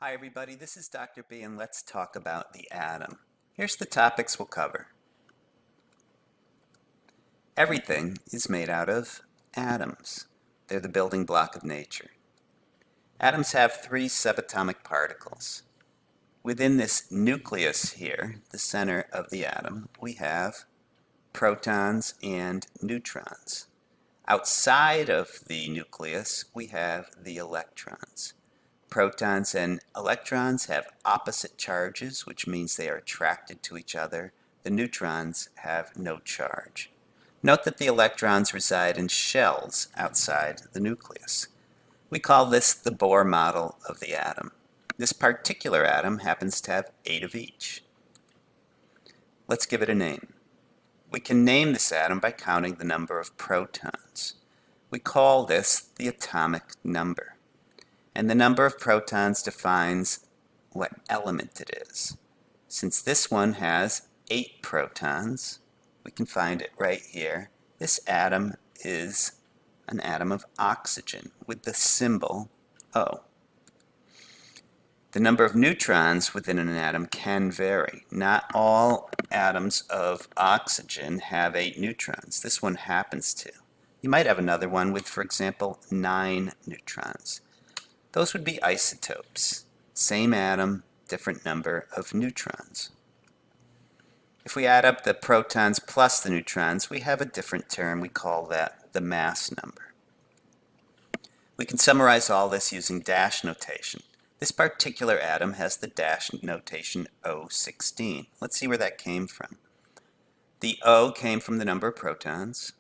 Hi everybody, this is Dr. B and let's talk about the atom. Here's the topics we'll cover. Everything is made out of atoms. They're the building block of nature. Atoms have three subatomic particles. Within this nucleus here, the center of the atom, we have protons and neutrons. Outside of the nucleus, we have the electrons. Protons and electrons have opposite charges, which means they are attracted to each other. The neutrons have no charge. Note that the electrons reside in shells outside the nucleus. We call this the Bohr model of the atom. This particular atom happens to have 8 of each. Let's give it a name. We can name this atom by counting the number of protons. We call this the atomic number. And the number of protons defines what element it is. Since this one has 8 protons, we can find it right here. This atom is an atom of oxygen with the symbol O. The number of neutrons within an atom can vary. Not all atoms of oxygen have 8 neutrons. This one happens to. You might have another one with, for example, 9 neutrons. Those would be isotopes. Same atom, different number of neutrons. If we add up the protons plus the neutrons, we have a different term. We call that the mass number. We can summarize all this using dash notation. This particular atom has the dash notation O16. Let's see where that came from. The O came from the number of protons.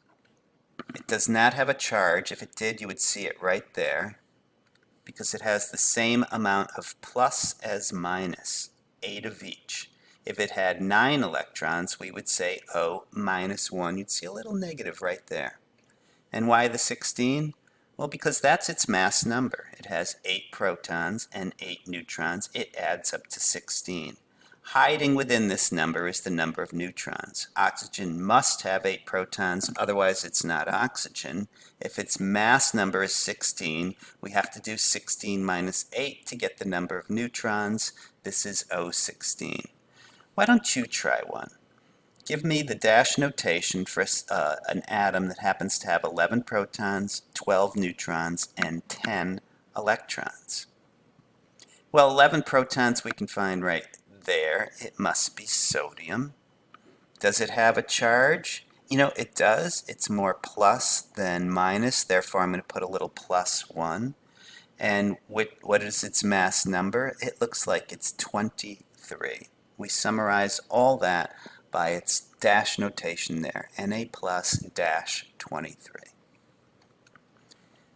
It does not have a charge. If it did, you would see it right there, because it has the same amount of plus as minus, 8 of each. If it had 9 electrons, we would say O minus 1. You'd see a little negative right there. And why the 16? Well, because that's its mass number. It has 8 protons and 8 neutrons. It adds up to 16. Hiding within this number is the number of neutrons. Oxygen must have 8 protons, otherwise it's not oxygen. If its mass number is 16, we have to do 16 minus 8 to get the number of neutrons. This is O16. Why don't you try one? Give me the dash notation for an atom that happens to have 11 protons, 12 neutrons, and 10 electrons. Well, 11 protons we can find right there. It must be sodium. Does it have a charge? You know, it does. It's more plus than minus, therefore I'm going to put a little plus 1. And what is its mass number? It looks like it's 23. We summarize all that by its dash notation there, Na plus dash 23.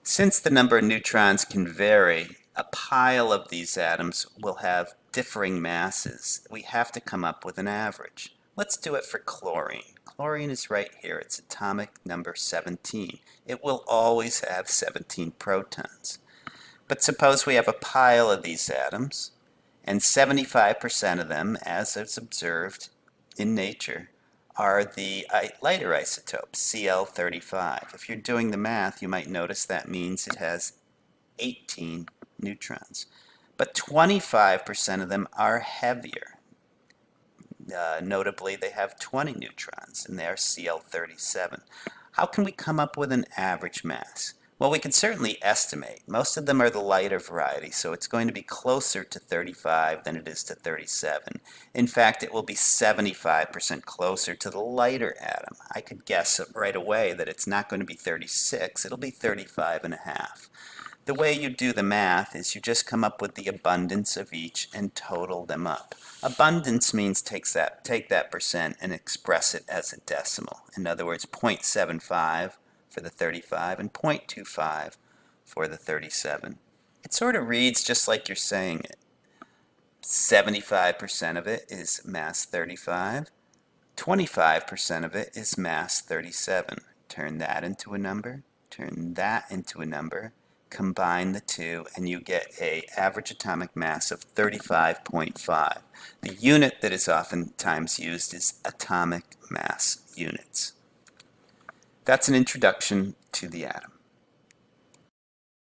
Since the number of neutrons can vary, a pile of these atoms will have differing masses. We have to come up with an average. Let's do it for chlorine. Chlorine is right here. It's atomic number 17. It will always have 17 protons. But suppose we have a pile of these atoms, and 75% of them, as is observed in nature, are the lighter isotopes, Cl35. If you're doing the math, you might notice that means it has 18 neutrons. But 25% of them are heavier. Notably, they have 20 neutrons, and they are Cl37. How can we come up with an average mass? Well, we can certainly estimate. Most of them are the lighter variety, so it's going to be closer to 35 than it is to 37. In fact, it will be 75% closer to the lighter atom. I could guess right away that it's not going to be 36, it'll be 35.5. The way you do the math is you just come up with the abundance of each and total them up. Abundance means take that percent and express it as a decimal. In other words, 0.75 for the 35 and 0.25 for the 37. It sort of reads just like you're saying it. 75% of it is mass 35. 25% of it is mass 37. Turn that into a number. Turn that into a number. Combine the two, and you get an average atomic mass of 35.5. The unit that is oftentimes used is atomic mass units. That's an introduction to the atom.